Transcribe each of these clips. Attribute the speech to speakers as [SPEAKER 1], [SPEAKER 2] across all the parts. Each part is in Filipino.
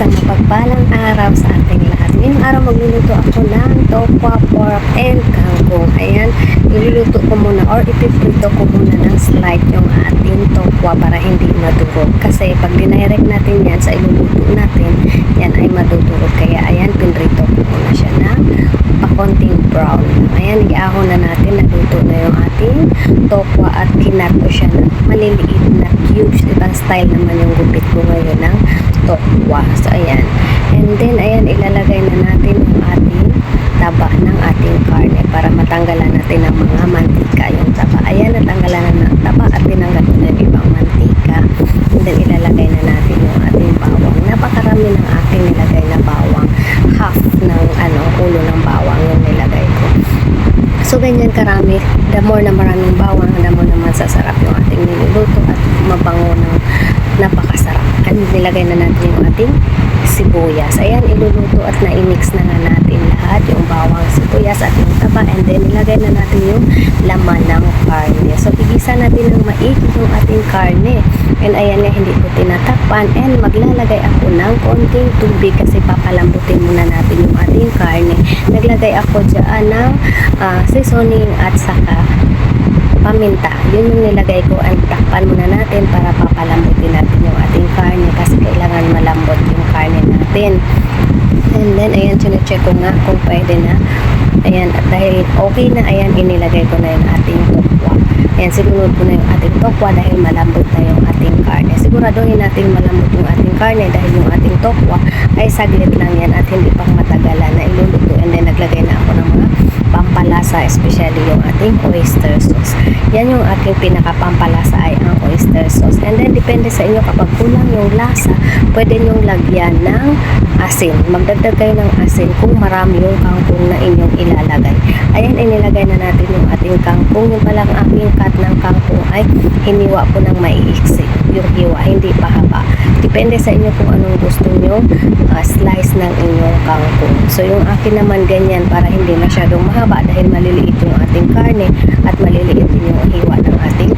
[SPEAKER 1] Isang mapagpalang araw sa ating lahat. Ngayong araw magluluto ako ng tokwa, pork, and kangkong. Ayan, iluluto ko muna or ipiprito ko muna ng slight yung ating tokwa para hindi madurog. Kasi pag dinirect natin yan sa iluluto natin, yan ay madudurog. Kaya ayan, pinrito ko muna siya ng pakonting brown. Ayan, iahon na natin. Naluto na yung ating tokwa at kinat ko siya ng maliliit na cubes. Ibang style naman yung gupit ko ngayon ng tokwa. So, ayan. And then, ayan, ilalagay na natin yung ating taba ng ating karne para matanggalan natin ang mga mantika yung taba. Ayan, natanggalan na ng taba at tinanggal ko na yung ibang mantika. And then, ilalagay na natin yung ating bawang. Napakarami ng aking nilagay na bawang. Half ng ulo ng bawang yung nilagay ko. So, ganyan karami. The more na maraming bawang, the more naman sasarap yung ating niluluto at mabango ng napakasarap. At nilagay na natin yung ating sibuyas. Ayan, iluluto at na-mix na nga natin lahat yung bawang, sibuyas at yung taba. And then, ilagay na natin yung laman ng karne. So, igisa natin ng maigi yung ating karne. And ayan nga, hindi ko tinatakpan. And maglalagay ako ng konting tubig kasi papalambutin muna natin yung ating karne. Naglagay ako dyan ng seasoning at saka paminta. Yun yung nilagay ko. And takpan muna natin para papalambutin natin yung ating karne kasi kailangan malambot yung karne natin. And then, ayan, chinecheck ko nga kung pwede na. Ayan, at dahil okay na, ayan, inilagay ko na yung ating tokwa. Ayan, sinunod ko na yung ating tokwa dahil malambot na yung ating karne. Siguraduhin natin malambot yung ating karne dahil yung ating tokwa ay saglit lang yan at hindi pang matagalan na iluluto. And then, naglagay na ako ng mga pampalasa, especially yung ating oyster sauce. Yan yung aking pinaka-pampalasa ay ang oyster sauce. And then, depende sa inyo kapag kulang yung lasa, pwede nyong lagyan ng asin. Magdagdag kayo ng asin kung marami yung kangkong na inyong ilalagay. Ayan, inilagay na natin yung ating kangkong. Yung palang aking cut ng kangkong ay hiniwa ko ng maiiksi. Yung hiwa, hindi pa haba. Depende sa inyo kung anong gusto nyo slice ng inyong kangkong. So, yung akin naman ganyan para hindi masyadong mahaba dahil maliliit yung ating karne at maliliit din yung hiwa ng ating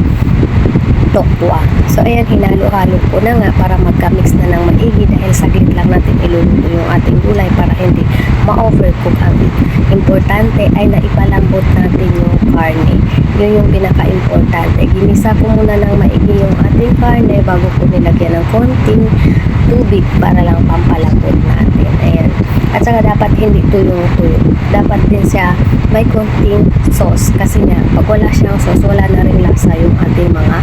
[SPEAKER 1] tokwa. So, ayan, hinalo-halo ko na nga para magka-mix na ng maigi dahil saglit lang natin iluluto yung ating gulay para hindi ma-overcook ang importante ay naipalambot natin yung karne. Yun yung pinaka-importante. Ginisa ko muna ng maigi yung ating karne bago ko nilagyan ng konting tubig para lang pampalambot natin. Ayan. At saka dapat hindi tuyong-tuyo. Dapat din siya may konting sauce kasi nga pag wala siyang sauce, wala na rin lasa yung ating mga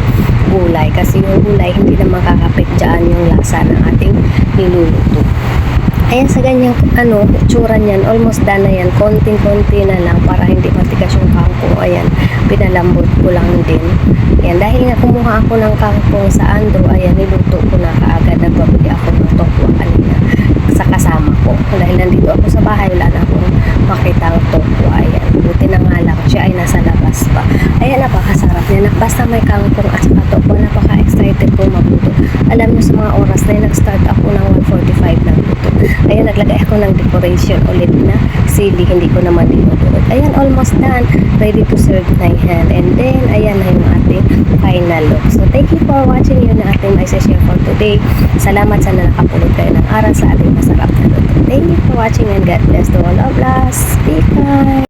[SPEAKER 1] gulay. Kasi yung gulay hindi na makakapit dyan yung lasa ng ating niluluto. Ayan, sa ganyang itsura niyan, almost done na yan. Konting-konti na lang para hindi matigas yung kangkong. Ayan, pinalambot ko lang din. Ayan, dahil nga kumuha ako ng kangkong sa Ando, ayan, niluto ko na kaagad. Nagbabili ako ng tokwa kanina sa kasama ko. Dahil nandito ako sa bahay, wala na akong makita ang tokwa. Ayan, buti na nga lang siya ay nasa labas pa. Ayan, napakasarap niya. Basta may kangkong at saka tokwa, napaka-excited ko magluto. Alam niyo sa mga oras na yun, nag-start ako ng 1:45 ng luto. Ayan, naglagay ako ng decoration ulit na sili, hindi ko naman dinudurog. Ayan, almost done. Ready to serve na yan. And then, ayan na yung ating final look. So, thank you for watching. Yun na ating may share for today. Salamat sana nakapulot kayo ng aral sa ating masarap na luto. Thank you for watching and God bless to all of us. Be kind.